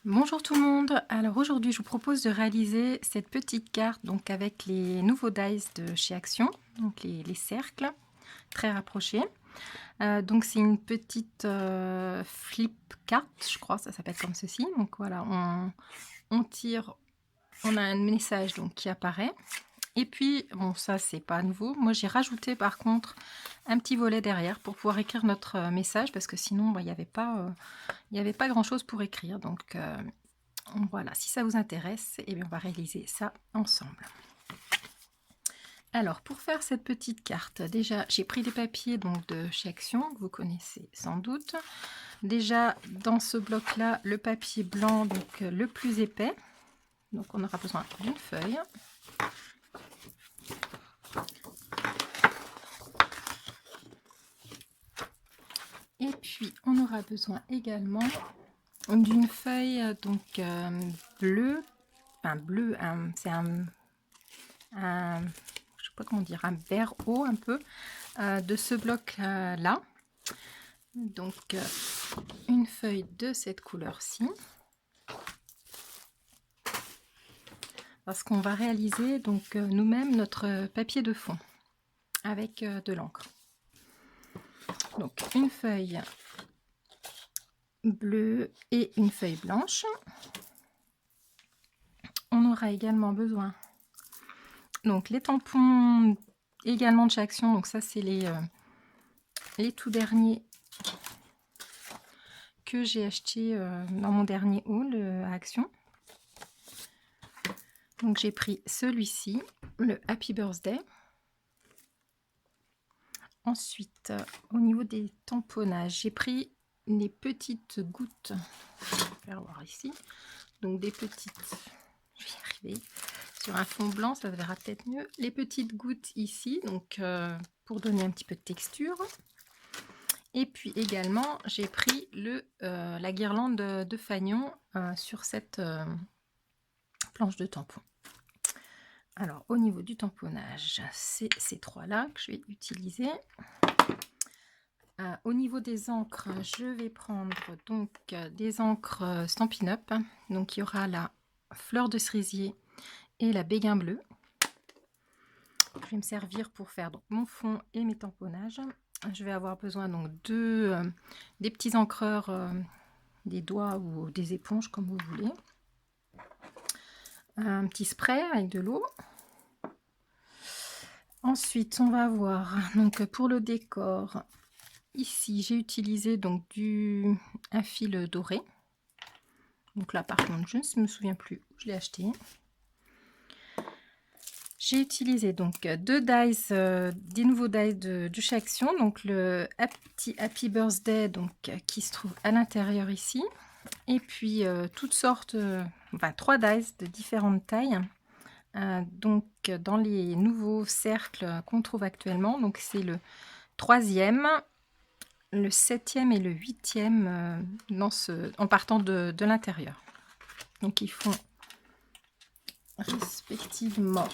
Bonjour tout le monde. Alors aujourd'hui, je vous propose de réaliser cette petite carte donc avec les nouveaux dies de chez Action, donc les cercles très rapprochés. Donc c'est une petite flip carte, je crois, ça s'appelle comme ceci. Donc voilà, on tire, on a un message donc qui apparaît. Et puis, bon, ça c'est pas nouveau. Moi j'ai rajouté par contre un petit volet derrière pour pouvoir écrire notre message parce que sinon bah, il n'y avait pas grand chose pour écrire. Donc voilà, si ça vous intéresse, eh bien, on va réaliser ça ensemble. Alors, pour faire cette petite carte, déjà, j'ai pris des papiers donc, de chez Action, que vous connaissez sans doute. Déjà, dans ce bloc-là, le papier blanc, donc le plus épais. Donc, on aura besoin d'une feuille. Et puis, on aura besoin également d'une feuille donc bleue. Enfin, bleu, c'est je sais pas comment dire, un vert haut un peu de ce bloc là. Donc une feuille de cette couleur-ci, parce qu'on va réaliser donc nous-mêmes notre papier de fond avec de l'encre. Donc une feuille bleue et une feuille blanche. On aura également besoin donc les tampons également de chez Action, donc ça c'est les tout derniers que j'ai acheté dans mon dernier haul à Action. Donc j'ai pris celui-ci, le Happy Birthday. Ensuite, au niveau des tamponnages, j'ai pris les petites gouttes. Je vais faire voir ici. Donc des petites, je vais y arriver. Sur un fond blanc, ça se verra peut-être mieux. Les petites gouttes ici, donc pour donner un petit peu de texture. Et puis également, j'ai pris la guirlande de fanion sur cette planche de tampon. Alors, au niveau du tamponnage, c'est ces trois-là que je vais utiliser. Au niveau des encres, je vais prendre donc des encres Stampin' Up. Donc, il y aura la fleur de cerisier et la béguin bleu. Je vais me servir pour faire donc mon fond et mes tamponnages. Je vais avoir besoin donc des petits encreurs, des doigts ou des éponges comme vous voulez. Un petit spray avec de l'eau. Ensuite, on va avoir donc pour le décor, ici j'ai utilisé donc un fil doré. Donc là par contre je ne me souviens plus où je l'ai acheté. J'ai utilisé donc deux dies, des nouveaux dies de chez Action, donc le petit Happy Birthday donc qui se trouve à l'intérieur ici, et puis toutes sortes, enfin 3 dies de différentes tailles. Donc dans les nouveaux cercles qu'on trouve actuellement, donc c'est le 3e, le 7e et le 8e en partant de l'intérieur. Donc ils font respectivement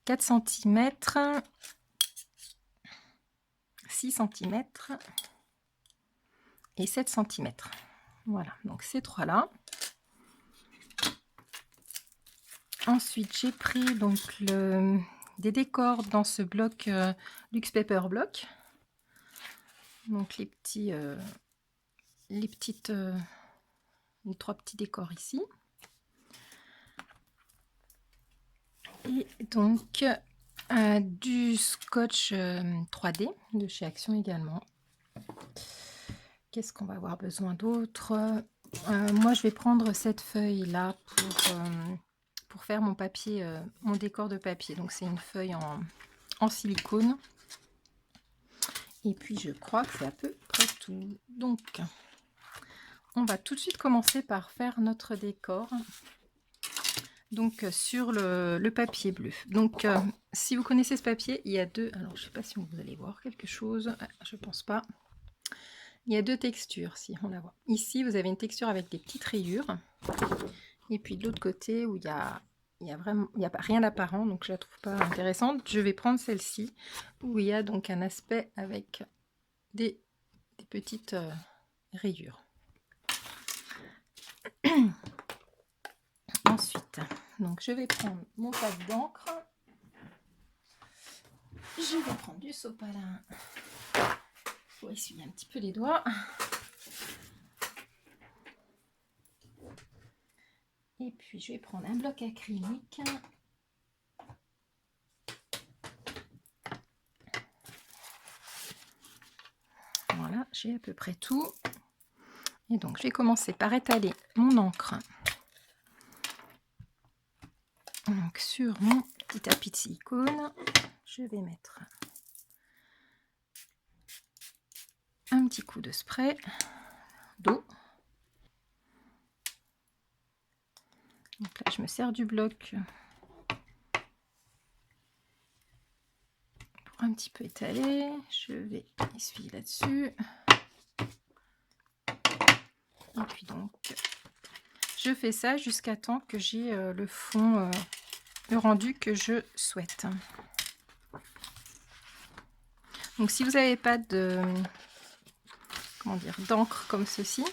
4 cm, 6 cm et 7 cm. Voilà, donc ces trois-là. Ensuite, j'ai pris donc des décors dans ce bloc Luxe Paper Block. Donc les trois petits décors ici. Et donc du scotch 3D de chez Action également. Qu'est-ce qu'on va avoir besoin d'autre? Moi je vais prendre cette feuille là pour faire mon papier, mon décor de papier. Donc c'est une feuille en silicone. Et puis je crois que c'est à peu près tout. Donc on va tout de suite commencer par faire notre décor. Donc sur le papier bleu. Donc si vous connaissez ce papier, il y a deux. Alors je sais pas si vous allez voir quelque chose. Je pense pas. Il y a deux textures, si on la voit. Ici vous avez une texture avec des petites rayures. Et puis de l'autre côté où il y a rien d'apparent, donc je la trouve pas intéressante. Je vais prendre celle-ci où il y a donc un aspect avec des petites rayures. Ensuite, donc je vais prendre mon pack d'encre. Je vais prendre du sopalin pour essuyer un petit peu les doigts. Et puis je vais prendre un bloc acrylique. Voilà, j'ai à peu près tout. Et donc je vais commencer par étaler mon encre donc, sur mon petit tapis de silicone. Je vais mettre un petit coup de spray d'eau. Donc là, je me sers du bloc pour un petit peu étaler. Je vais essuyer là-dessus. Et puis donc, je fais ça jusqu'à temps que j'ai le fond, le rendu que je souhaite. Donc si vous n'avez pas de, comment dire, d'encre comme ceci,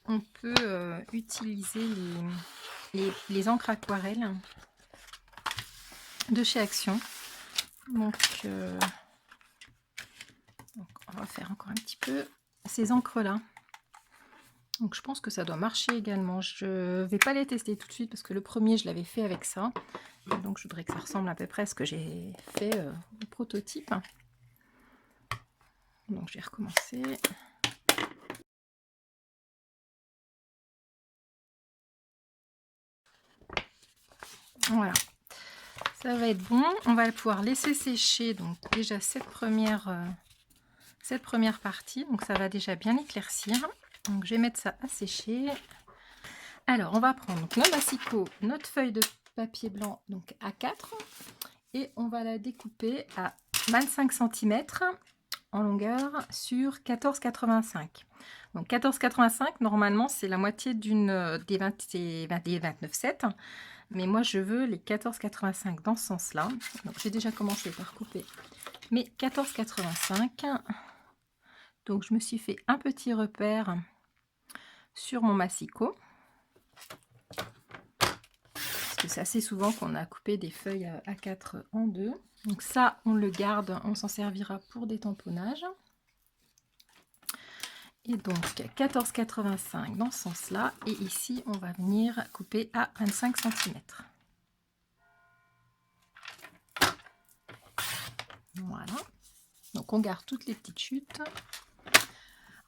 on peut utiliser les encres aquarelles de chez Action. Donc on va faire encore un petit peu ces encres là. Donc je pense que ça doit marcher également. Je vais pas les tester tout de suite parce que le premier je l'avais fait avec ça. Et donc je voudrais que ça ressemble à peu près à ce que j'ai fait au prototype. Donc je vais recommencer. Voilà, ça va être bon. On va pouvoir laisser sécher donc déjà cette première partie. Donc ça va déjà bien éclaircir. Donc je vais mettre ça à sécher. Alors on va prendre donc, notre massicot, notre feuille de papier blanc donc A4 et on va la découper à 25 cm en longueur sur 14,85. Donc 14,85 normalement c'est la moitié d'une des 29,7. Mais moi je veux les 14,85 dans ce sens là. Donc j'ai déjà commencé par couper mes 14,85. Donc je me suis fait un petit repère sur mon massicot. Parce que c'est assez souvent qu'on a coupé des feuilles A4 en deux. Donc ça on le garde, on s'en servira pour des tamponnages. Et donc 14,85 dans ce sens là. Et ici on va venir couper à 25 cm. Voilà. Donc on garde toutes les petites chutes.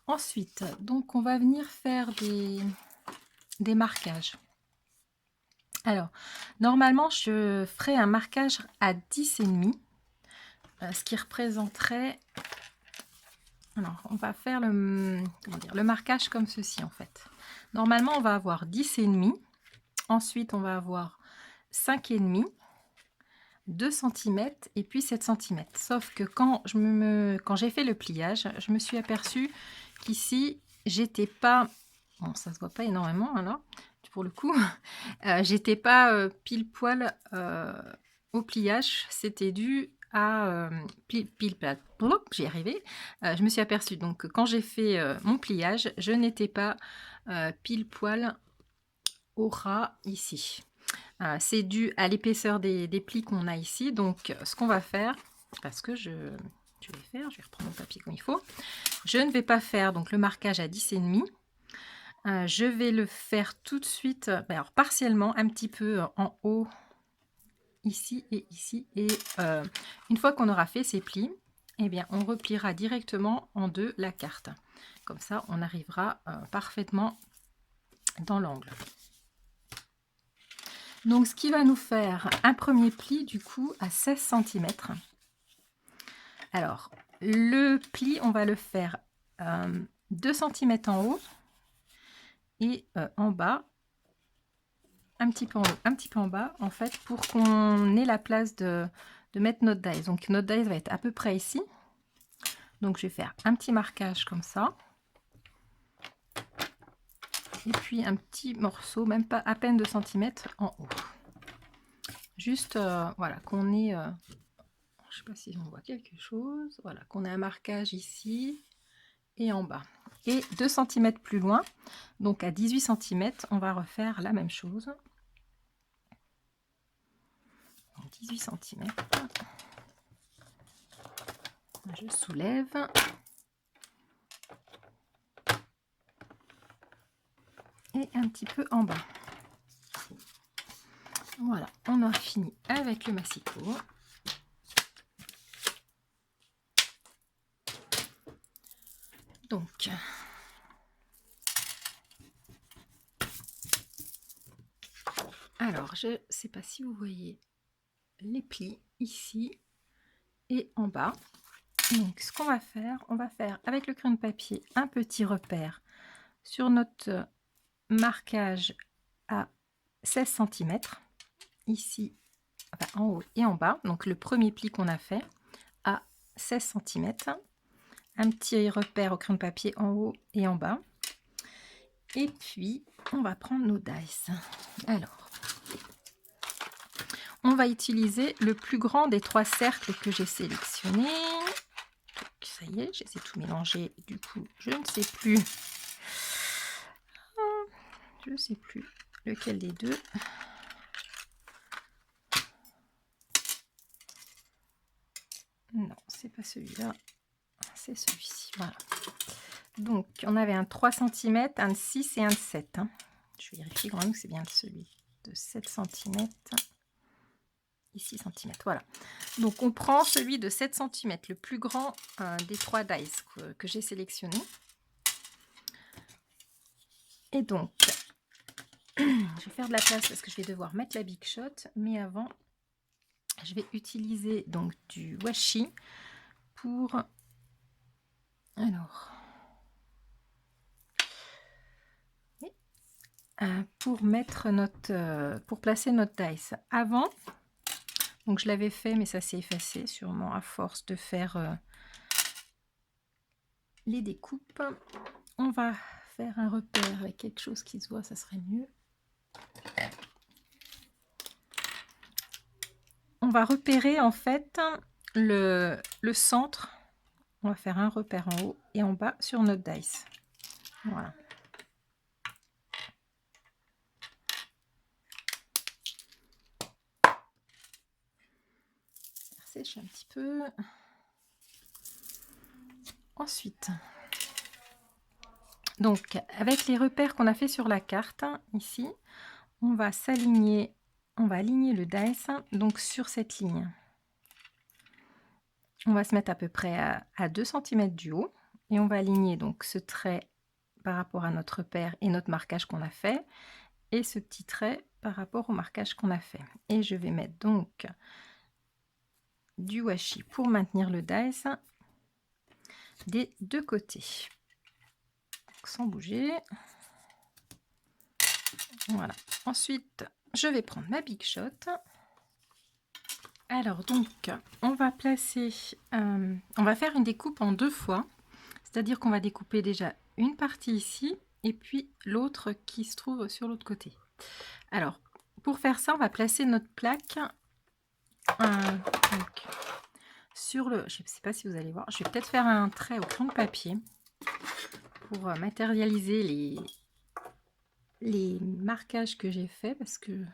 Ensuite, donc on va venir faire des marquages. Alors, normalement, je ferai un marquage à 10,5, ce qui représenterait... Alors, on va faire le marquage comme ceci, en fait. Normalement, on va avoir 10,5. Ensuite, on va avoir 5,5, 2 cm et puis 7 cm. Sauf que quand j'ai fait le pliage, je me suis aperçue qu'ici, j'étais pas... Bon, ça se voit pas énormément, alors, pour le coup. J'étais pas pile poil au pliage. C'était dû à... j'y arrivé. Je me suis aperçue donc que quand j'ai fait mon pliage, je n'étais pas pile poil au ras ici. C'est dû à l'épaisseur des plis qu'on a ici. Donc ce qu'on va faire, parce que je vais reprendre mon papier comme il faut. Je ne vais pas faire donc le marquage à 10,5. Je vais le faire tout de suite, alors partiellement, un petit peu en haut, ici et ici. Et une fois qu'on aura fait ces plis, eh bien, on repliera directement en deux la carte. Comme ça, on arrivera parfaitement dans l'angle. Donc, ce qui va nous faire un premier pli, du coup, à 16 cm. Alors, le pli, on va le faire 2 cm en haut et en bas, un petit peu en haut, un petit peu en bas, en fait, pour qu'on ait la place de mettre notre dies. Donc, notre dies va être à peu près ici. Donc, je vais faire un petit marquage comme ça. Et puis, un petit morceau, même pas à peine 2 cm en haut. Juste, voilà, qu'on ait... je sais pas si on voit quelque chose. Voilà, qu'on ait un marquage ici et en bas. Et 2 cm plus loin, donc à 18 cm, on va refaire la même chose. 18 cm. Je soulève. Et un petit peu en bas. Voilà, on a fini avec le massicot. Donc, alors, je ne sais pas si vous voyez les plis ici et en bas. Donc, ce qu'on va faire, on va faire avec le crayon de papier un petit repère sur notre marquage à 16 cm, ici, enfin, en haut et en bas. Donc, le premier pli qu'on a fait à 16 cm. Un petit repère au crayon de papier en haut et en bas. Et puis, on va prendre nos dice. Alors, on va utiliser le plus grand des 3 cercles que j'ai sélectionnés. Ça y est, j'essaie de tout mélanger. Du coup, je ne sais plus. Je ne sais plus lequel des deux. Non, c'est pas celui-là. C'est celui-ci. Voilà. Donc, on avait un 3 cm, un de 6 et un de 7. Hein. Je vérifie quand même que c'est bien celui de 7 cm. Et 6 cm. Voilà. Donc, on prend celui de 7 cm, le plus grand des 3 dice que j'ai sélectionné. Et donc, je vais faire de la place parce que je vais devoir mettre la Big Shot. Mais avant, je vais utiliser donc du washi pour... Alors... pour mettre notre... pour placer notre dice. Avant, donc je l'avais fait, mais ça s'est effacé sûrement à force de faire les découpes. On va faire un repère avec quelque chose qui se voit, ça serait mieux. On va repérer en fait le centre. On va faire un repère en haut et en bas sur notre dice. Voilà. Faire sécher un petit peu. Ensuite, donc avec les repères qu'on a fait sur la carte, ici, on va s'aligner, on va aligner le dice donc sur cette ligne. On va se mettre à peu près à 2 cm du haut et on va aligner donc ce trait par rapport à notre repère et notre marquage qu'on a fait et ce petit trait par rapport au marquage qu'on a fait. Et je vais mettre donc du washi pour maintenir le dice des deux côtés. Donc, sans bouger. Voilà. Ensuite, je vais prendre ma Big Shot. Alors donc, on va placer, on va faire une découpe en 2 fois. C'est-à-dire qu'on va découper déjà une partie ici et puis l'autre qui se trouve sur l'autre côté. Alors, pour faire ça, on va placer notre plaque donc, sur le... Je ne sais pas si vous allez voir. Je vais peut-être faire un trait au crayon de papier pour matérialiser les marquages que j'ai fait parce que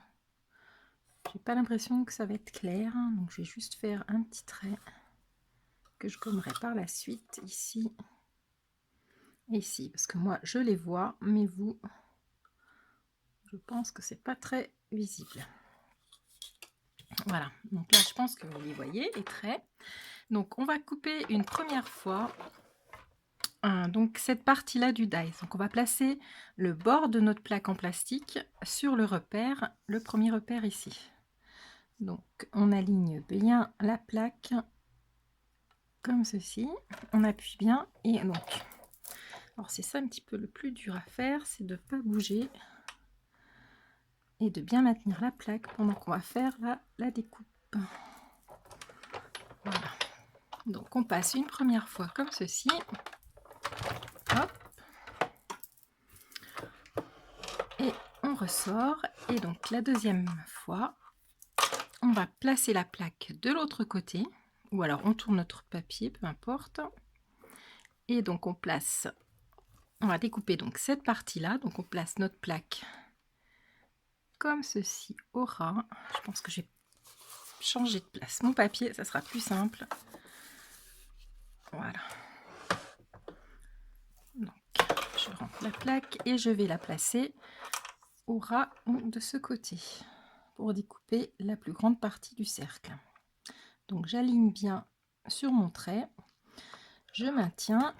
j'ai pas l'impression que ça va être clair. Donc, je vais juste faire un petit trait que je gommerai par la suite ici. Ici, parce que moi je les vois, mais vous, je pense que c'est pas très visible. Voilà, donc là je pense que vous les voyez, les traits. Donc on va couper une première fois donc cette partie là du dice. Donc on va placer le bord de notre plaque en plastique sur le repère, le premier repère ici. Donc on aligne bien la plaque comme ceci, on appuie bien et donc... Alors c'est ça un petit peu le plus dur à faire, c'est de ne pas bouger et de bien maintenir la plaque pendant qu'on va faire la découpe. Voilà. Donc on passe une première fois comme ceci. Hop. Et on ressort. Et donc la deuxième fois, on va placer la plaque de l'autre côté. Ou alors on tourne notre papier, peu importe. Et donc on place On va découper donc cette partie-là. Donc on place notre plaque comme ceci au ras. Je pense que j'ai changé de place mon papier, ça sera plus simple. Voilà. Donc je rentre la plaque et je vais la placer au ras de ce côté pour découper la plus grande partie du cercle. Donc j'aligne bien sur mon trait, je maintiens.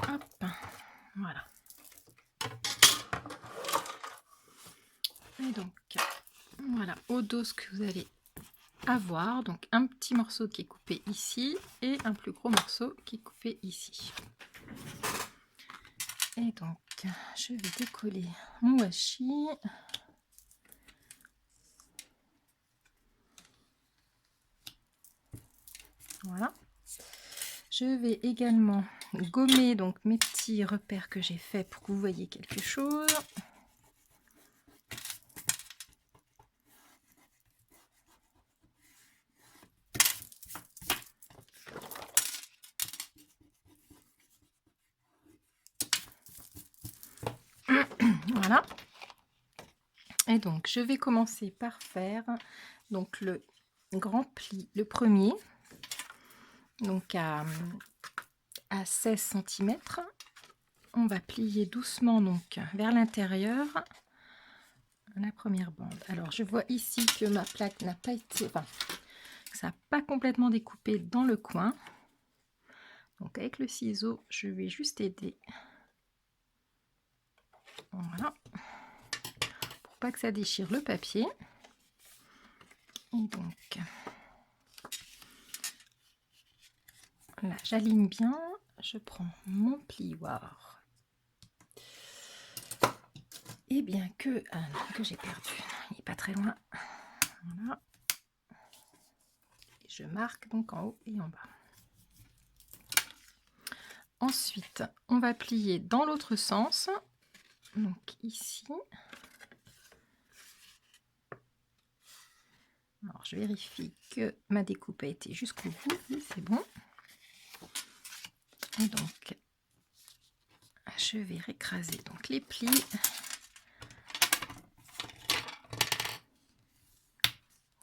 Hop, voilà. Et donc voilà, au dos ce que vous allez avoir, donc un petit morceau qui est coupé ici et un plus gros morceau qui est coupé ici. Et donc je vais décoller mon washi. Voilà. Je vais également gommer donc mes petits repères que j'ai fait pour que vous voyez quelque chose. Voilà. Et donc je vais commencer par faire donc le grand pli, le premier, donc à 16 cm. On va plier doucement donc vers l'intérieur la première bande. Alors je vois ici que ma plaque n'a pas été, enfin, ça n'a pas complètement découpé dans le coin. Donc avec le ciseau, je vais juste aider. Voilà. Pour pas que ça déchire le papier. Et donc là, j'aligne bien. Je prends mon plioir. Et bien que j'ai perdu, il n'est pas très loin. Voilà. Et je marque donc en haut et en bas. Ensuite, on va plier dans l'autre sens. Donc ici. Alors, je vérifie que ma découpe a été jusqu'au bout. Oui, c'est bon. Et donc, je vais récraser donc les plis.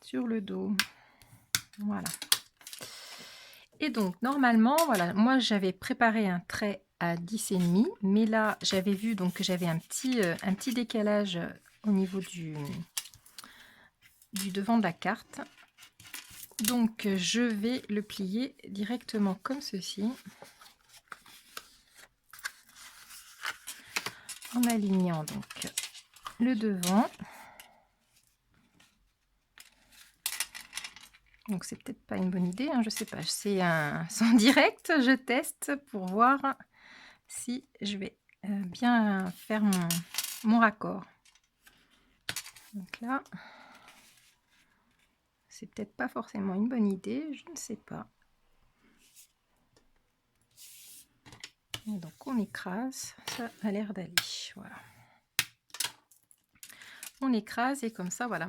Sur le dos. Voilà. Et donc, normalement, voilà, moi, j'avais préparé un trait à 10,5, mais là, j'avais vu donc que j'avais un petit décalage au niveau du devant de la carte. Donc, je vais le plier directement comme ceci. En alignant donc le devant. Donc c'est peut-être pas une bonne idée, hein, je sais pas. C'est en direct, je teste pour voir si je vais bien faire mon raccord. Donc là, c'est peut-être pas forcément une bonne idée, je ne sais pas. Et donc on écrase, ça a l'air d'aller, voilà. On écrase et comme ça, voilà,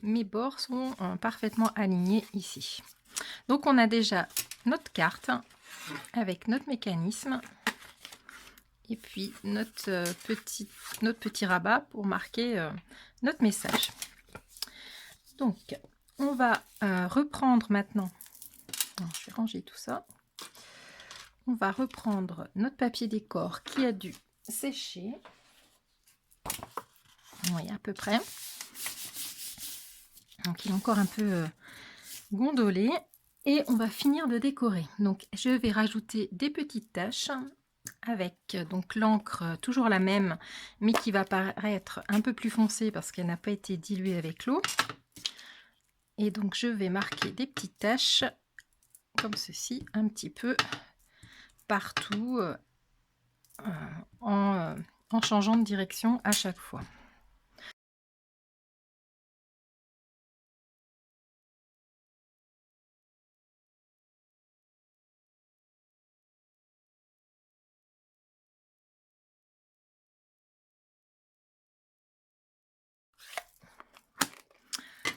mes bords sont parfaitement alignés ici. Donc on a déjà notre carte avec notre mécanisme et puis notre petit rabat pour marquer notre message. Donc on va reprendre maintenant. Alors, je vais ranger tout ça. On va reprendre notre papier décor qui a dû sécher. Oui, à peu près. Donc il est encore un peu gondolé. Et on va finir de décorer. Donc je vais rajouter des petites taches avec donc l'encre toujours la même, mais qui va paraître un peu plus foncée parce qu'elle n'a pas été diluée avec l'eau. Et donc je vais marquer des petites taches comme ceci, un petit peu partout en changeant de direction à chaque fois.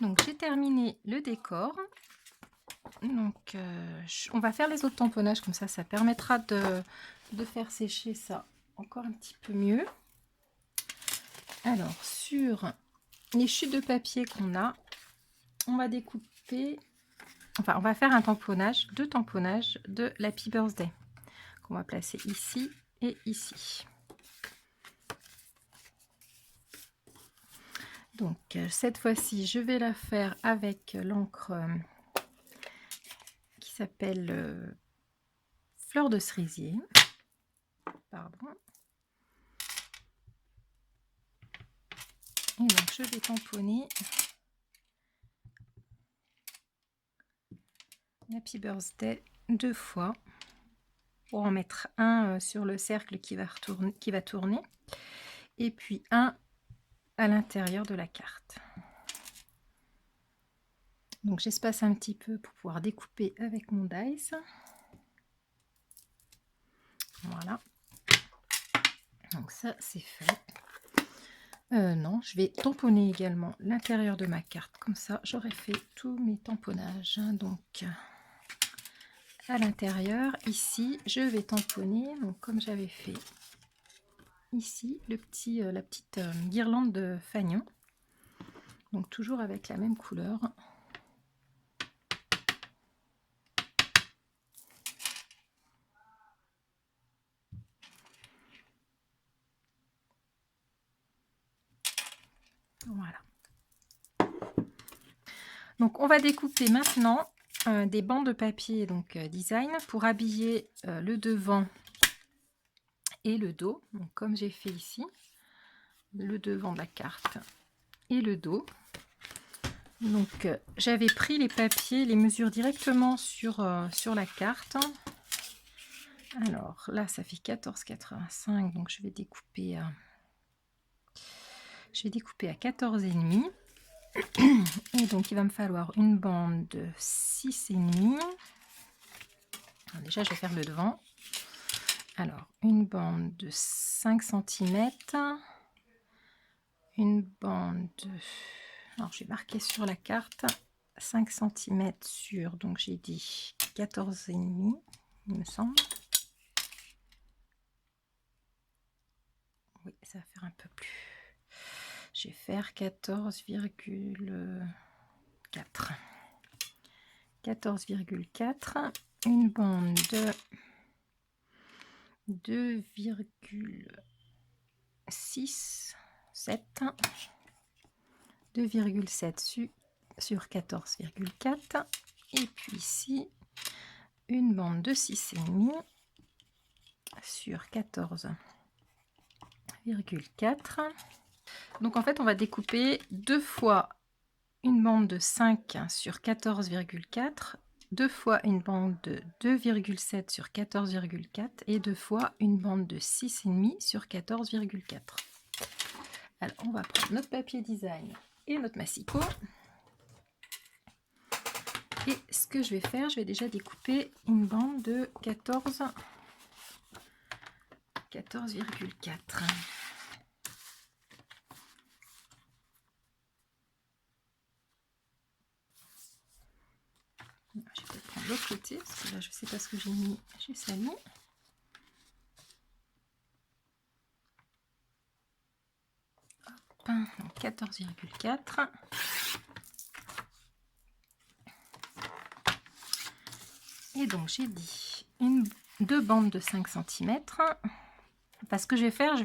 Donc j'ai terminé le décor. Donc, on va faire les autres tamponnages comme ça permettra de faire sécher ça encore un petit peu mieux. Alors, sur les chutes de papier qu'on a, on va découper, enfin, on va faire un tamponnage, 2 tamponnages de l'Happy Birthday qu'on va placer ici et ici. Donc, cette fois-ci, je vais la faire avec l'encre qui s'appelle Fleur de cerisier. Pardon. Et donc, je vais tamponner Happy Birthday 2 fois pour en mettre un sur le cercle qui va tourner et puis un à l'intérieur de la carte. Donc j'espace un petit peu pour pouvoir découper avec mon dice. Voilà. Donc ça c'est fait. Non, je vais tamponner également l'intérieur de ma carte. Comme ça, j'aurai fait tous mes tamponnages. Donc à l'intérieur, ici, je vais tamponner. Donc comme j'avais fait ici, la petite guirlande de fanion. Donc toujours avec la même couleur. Voilà. Donc on va découper maintenant des bandes de papier donc design pour habiller le devant et le dos. Donc comme j'ai fait ici, le devant de la carte et le dos. Donc j'avais pris les papiers, les mesures directement sur la carte. Alors là ça fait 14,85, donc je vais découper à 14,5. Et donc il va me falloir une bande de 6,5. Déjà je vais faire le devant. Alors une bande de 5 cm, une bande de... Alors j'ai marqué sur la carte 5 cm sur, donc j'ai dit 14,5 il me semble. Oui, ça va faire un peu plus. Je vais faire 14,4. 14,4, une bande de 2,6, 7, 2,7 sur 14,4, et puis ici une bande de 6,5 sur 14,4. Donc en fait on va découper 2 fois une bande de 5 sur 14,4, 2 fois une bande de 2,7 sur 14,4 et 2 fois une bande de 6,5 sur 14,4. Alors on va prendre notre papier design et notre massicot. Et ce que je vais faire, je vais déjà découper une bande de 14,4. Je vais peut-être prendre l'autre côté, parce que là je ne sais pas ce que j'ai mis, j'ai sali. Donc 14,4. Et donc j'ai dit deux bandes de 5 cm. Parce que je vais faire,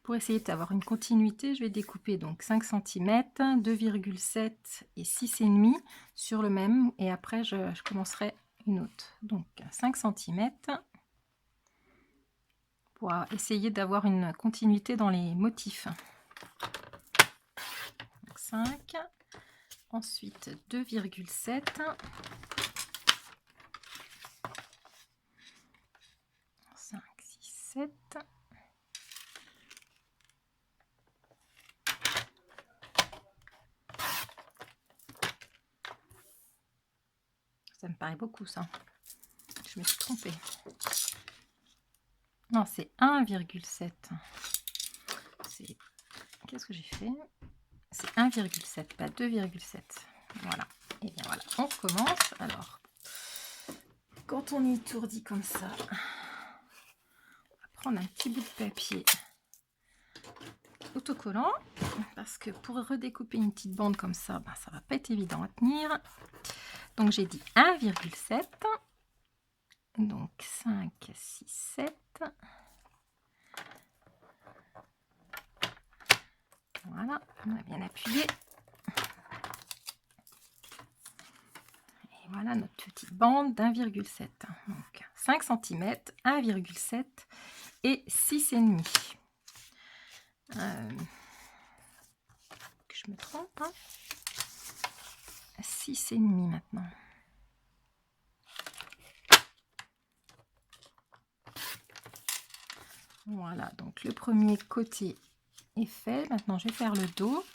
pour essayer d'avoir une continuité, je vais découper donc 5 cm, 2,7 et 6,5 sur le même, et après je commencerai une autre. Donc 5 cm pour essayer d'avoir une continuité dans les motifs. Donc 5, ensuite 2,7, 5, 6, 7. Ça me paraît beaucoup ça. Je me suis trompée. Non, c'est 1,7. Qu'est-ce que j'ai fait? C'est 1,7, pas 2,7. Voilà. Et bien voilà, on recommence. Alors, quand on est étourdi comme ça, on va prendre un petit bout de papier autocollant, parce que pour redécouper une petite bande comme ça, ben, ça va pas être évident à tenir. Donc j'ai dit 1,7, donc 5, 6, 7. Voilà, on a bien appuyé. Et voilà notre petite bande d'1,7. Donc 5 cm, 1,7 et 6,5. Que je me trompe, hein. 6,5 maintenant. Voilà, donc le premier côté est fait. Maintenant, je vais faire le dos.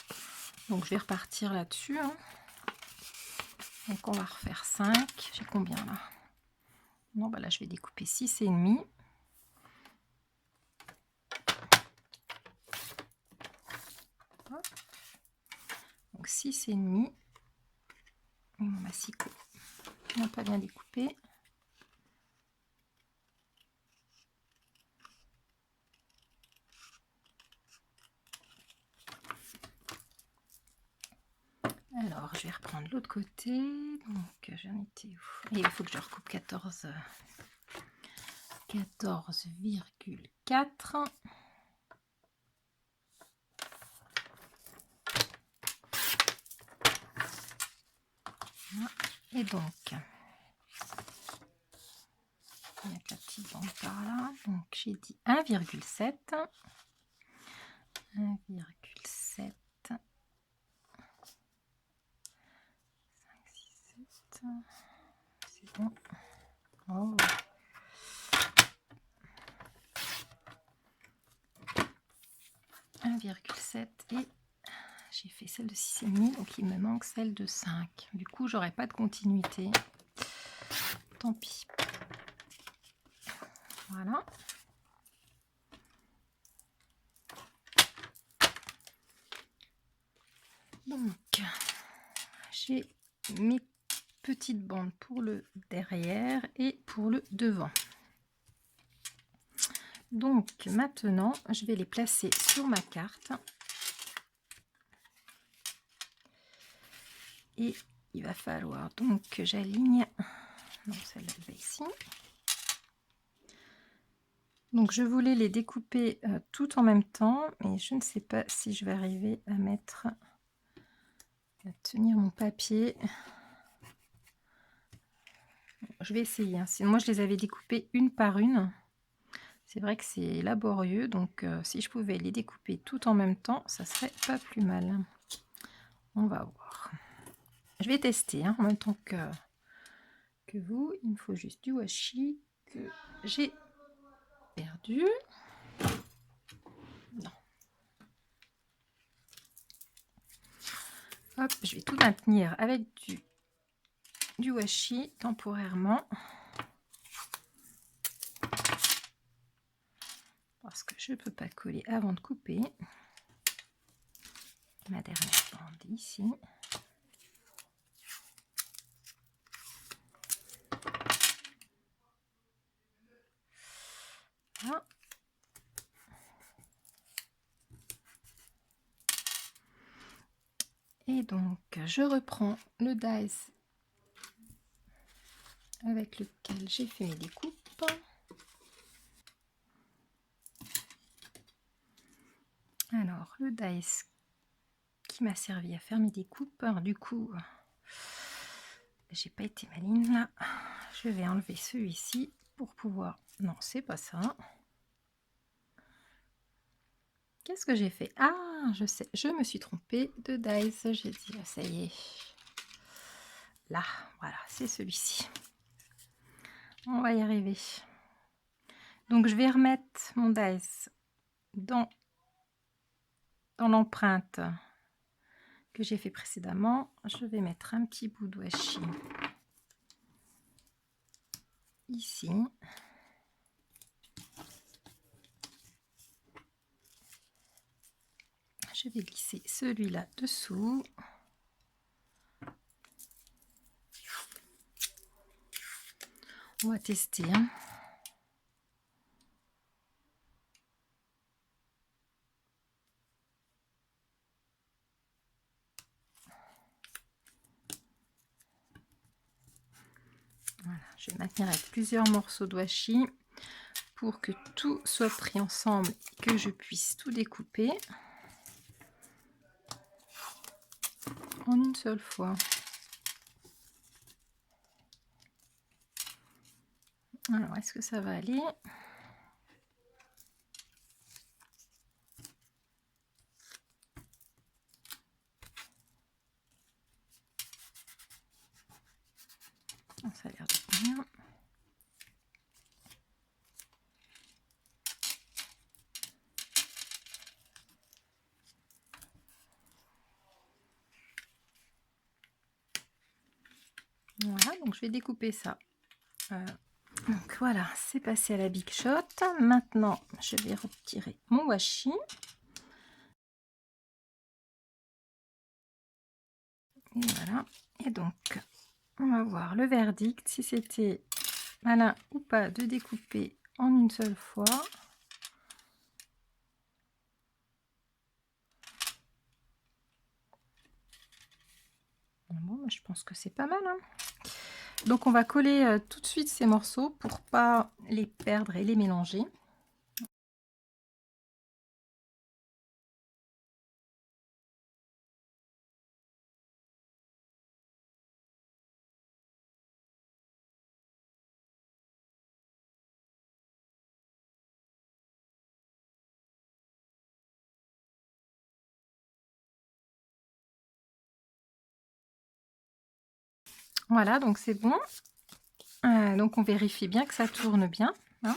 Donc, je vais repartir là-dessus. Hein. Donc, on va refaire 5. J'ai combien là? Non, bah là, je vais découper 6,5. Donc, 6,5. Et mon massicot n'a pas bien découpé. Alors, je vais reprendre l'autre côté. Donc, j'en étais où? Et il faut que je recoupe 14,4. Et donc, on va mettre la petite bande par là. Donc, j'ai dit 1,7. 1,7. 5, 6, 7. C'est bon. Oh. 1,7 et j'ai fait celle de 6,5, donc il me manque celle de 5. Du coup, j'aurai pas de continuité. Tant pis. Voilà. Donc, j'ai mes petites bandes pour le derrière et pour le devant. Donc, maintenant, je vais les placer sur ma carte. Et il va falloir donc que j'aligne. Non, celle-là, elle va ici. Donc, je voulais les découper tout en même temps, mais je ne sais pas si je vais arriver à mettre, à tenir mon papier. Je vais essayer. Hein. Moi, je les avais découpées une par une. C'est vrai que c'est laborieux, donc si je pouvais les découper tout en même temps, ça serait pas plus mal. On va voir. Je vais tester hein, en même temps que vous. Il me faut juste du washi que j'ai perdu. Non. Hop, je vais tout maintenir avec du washi temporairement. Parce que je ne peux pas coller avant de couper. Ma dernière bande ici. Voilà. Et donc, je reprends le dies avec lequel j'ai fait mes découpes. Alors, le dies qui m'a servi à faire mes découpes. Alors, du coup, j'ai pas été maline là. Je vais enlever celui-ci pour pouvoir... Non, c'est pas ça. Qu'est-ce que j'ai fait? Ah, je sais, je me suis trompée de dies. J'ai dit, ça y est. Là, voilà, c'est celui-ci. On va y arriver. Donc, je vais remettre mon dies dans l'empreinte que j'ai fait précédemment. Je vais mettre un petit bout de washi ici. Je vais glisser celui-là dessous. On va tester, hein. Voilà, je vais maintenir avec plusieurs morceaux de washi pour que tout soit pris ensemble et que je puisse tout découper en une seule fois. Alors, est-ce que ça va aller? Ça a l'air de bien. Voilà, donc je vais découper ça. Donc voilà, c'est passé à la Big Shot. Maintenant, je vais retirer mon washi. Et voilà. Et donc, on va voir le verdict, si c'était malin ou pas de découper en une seule fois. Bon, je pense que c'est pas mal, hein. Donc on va coller tout de suite ces morceaux pour pas les perdre et les mélanger. Voilà, donc c'est bon. Donc on vérifie bien que ça tourne bien, hein.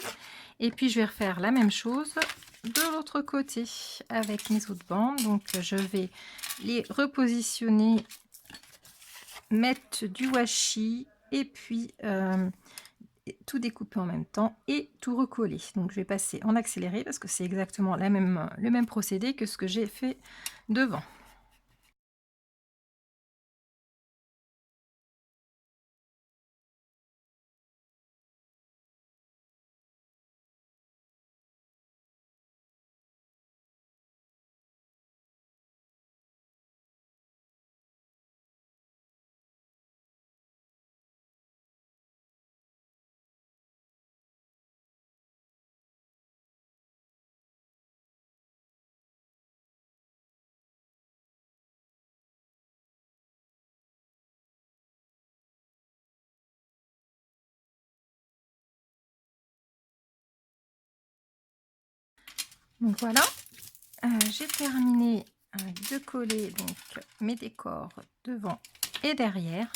Et puis je vais refaire la même chose de l'autre côté avec mes autres bandes. Donc je vais les repositionner, mettre du washi et puis tout découper en même temps et tout recoller. Donc je vais passer en accéléré parce que c'est exactement le même procédé que ce que j'ai fait devant. Donc voilà, j'ai terminé de coller donc mes décors devant et derrière.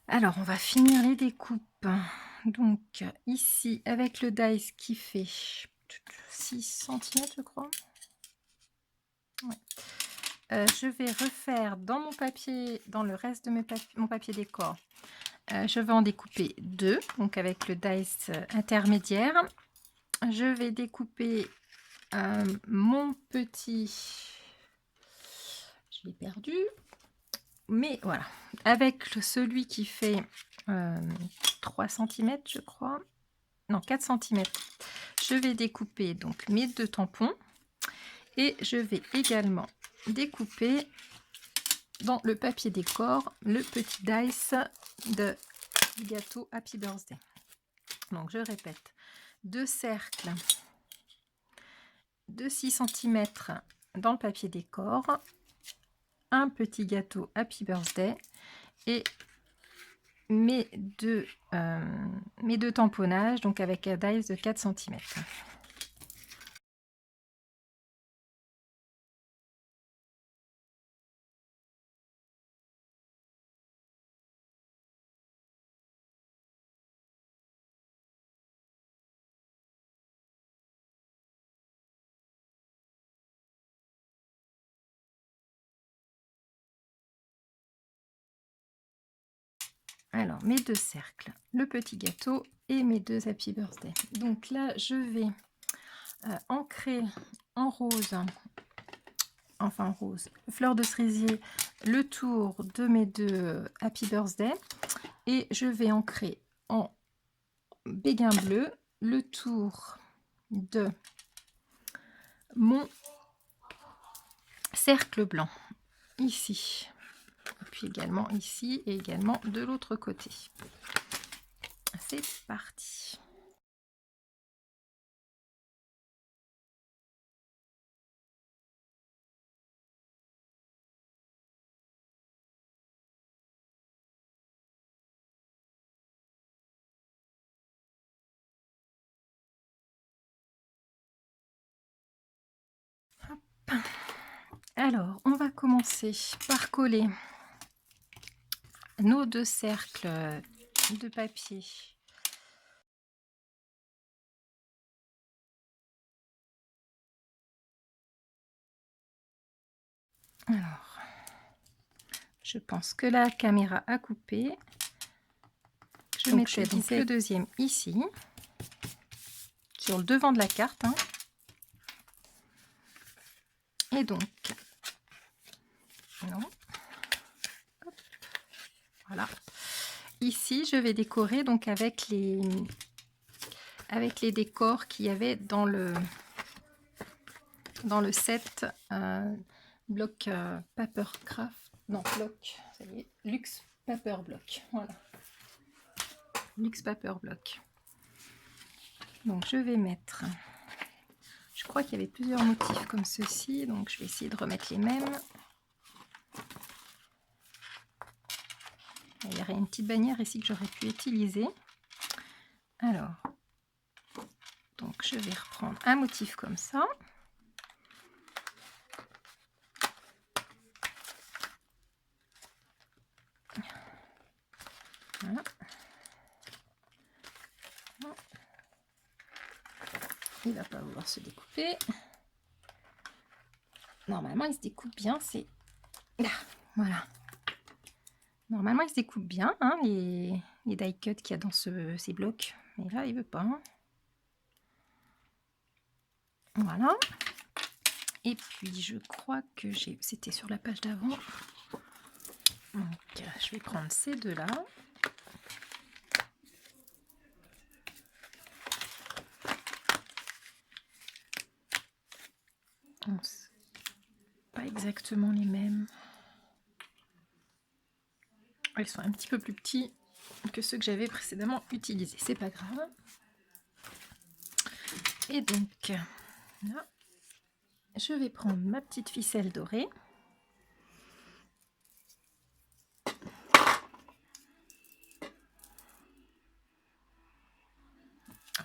Alors on va finir les découpes. Donc ici avec le dice qui fait 6 cm je crois. Ouais. Je vais refaire dans mon papier, dans le reste de mon papier décor, je vais en découper 2, donc avec le dice intermédiaire. Je vais découper mon petit, je l'ai perdu, mais voilà, avec celui qui fait 3 cm je crois, non 4 cm. Je vais découper donc mes 2 tampons et je vais également découper dans le papier décor le petit dice de gâteau Happy Birthday. Donc je répète, 2 cercles de 6 cm dans le papier décor, un petit gâteau Happy Birthday et mes deux tamponnages, donc avec un dice de 4 cm. Alors, mes 2 cercles, le petit gâteau et mes 2 Happy Birthday. Donc là, je vais ancrer en rose, enfin en rose, fleur de cerisier, le tour de mes 2 Happy Birthday. Et je vais ancrer en béguin bleu le tour de mon cercle blanc ici, et puis également ici et également de l'autre côté. C'est parti. Hop. Alors, on va commencer par coller nos 2 cercles de papier. Alors, je pense que la caméra a coupé. Je mettrai donc le deuxième ici, sur le devant de la carte, hein. Et donc, non. Hop. Voilà. Ici, je vais décorer donc avec les décors qu'il y avait dans le set bloc Papercraft. Non, bloc, ça y est, Luxe Paper Block. Voilà. Luxe Paper Block. Donc, je vais mettre... Je crois qu'il y avait plusieurs motifs comme ceci, donc je vais essayer de remettre les mêmes. Il y aurait une petite bannière ici que j'aurais pu utiliser. Alors, donc je vais reprendre un motif comme ça. Voilà. Il ne va pas vouloir se découper. Normalement, il se découpe bien. C'est là, voilà. Normalement, il se découpe bien, hein, les die cuts qu'il y a dans ces blocs. Mais là, il ne veut pas. Hein. Voilà. Et puis, je crois que c'était sur la page d'avant. Donc, je vais prendre ces deux-là. Pas exactement les mêmes. Ils sont un petit peu plus petits que ceux que j'avais précédemment utilisés. C'est pas grave. Et donc, là, je vais prendre ma petite ficelle dorée.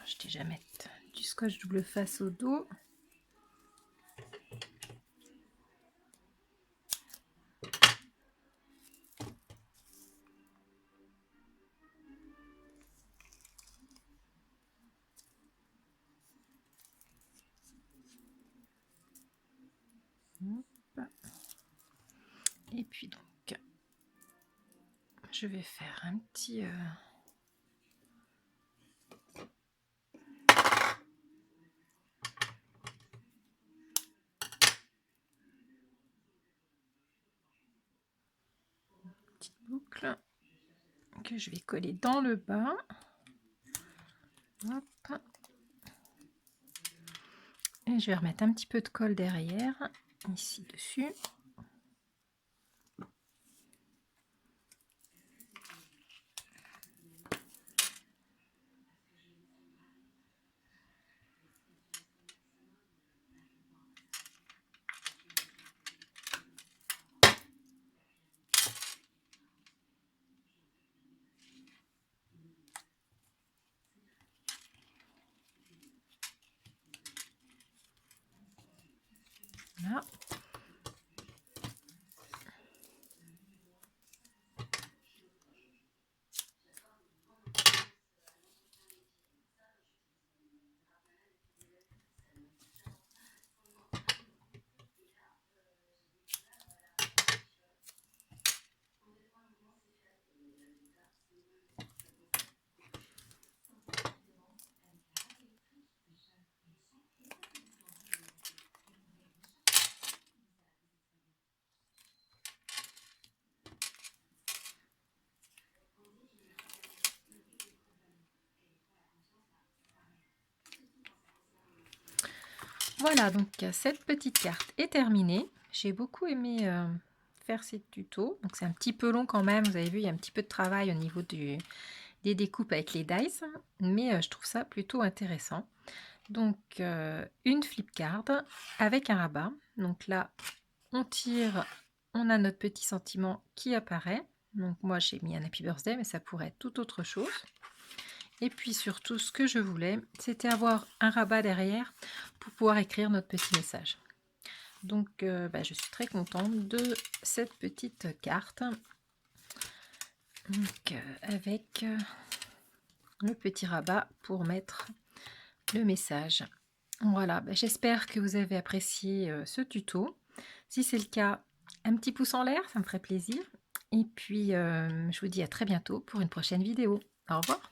Je vais déjà mettre du scotch double face au dos. Et puis donc, je vais faire un petit... petite boucle que je vais coller dans le bas. Hop. Et je vais remettre un petit peu de colle derrière, ici dessus. Voilà. Voilà, donc cette petite carte est terminée. J'ai beaucoup aimé faire ces tutos. Donc c'est un petit peu long quand même. Vous avez vu, il y a un petit peu de travail au niveau des découpes avec les dice. Mais je trouve ça plutôt intéressant. Donc une flip card avec un rabat. Donc là, on tire, on a notre petit sentiment qui apparaît. Donc moi, j'ai mis un Happy Birthday, mais ça pourrait être tout autre chose. Et puis surtout, ce que je voulais, c'était avoir un rabat derrière pour pouvoir écrire notre petit message. Donc, je suis très contente de cette petite carte. Donc, avec le petit rabat pour mettre le message. Voilà, j'espère que vous avez apprécié ce tuto. Si c'est le cas, un petit pouce en l'air, ça me ferait plaisir. Et puis, je vous dis à très bientôt pour une prochaine vidéo. Au revoir.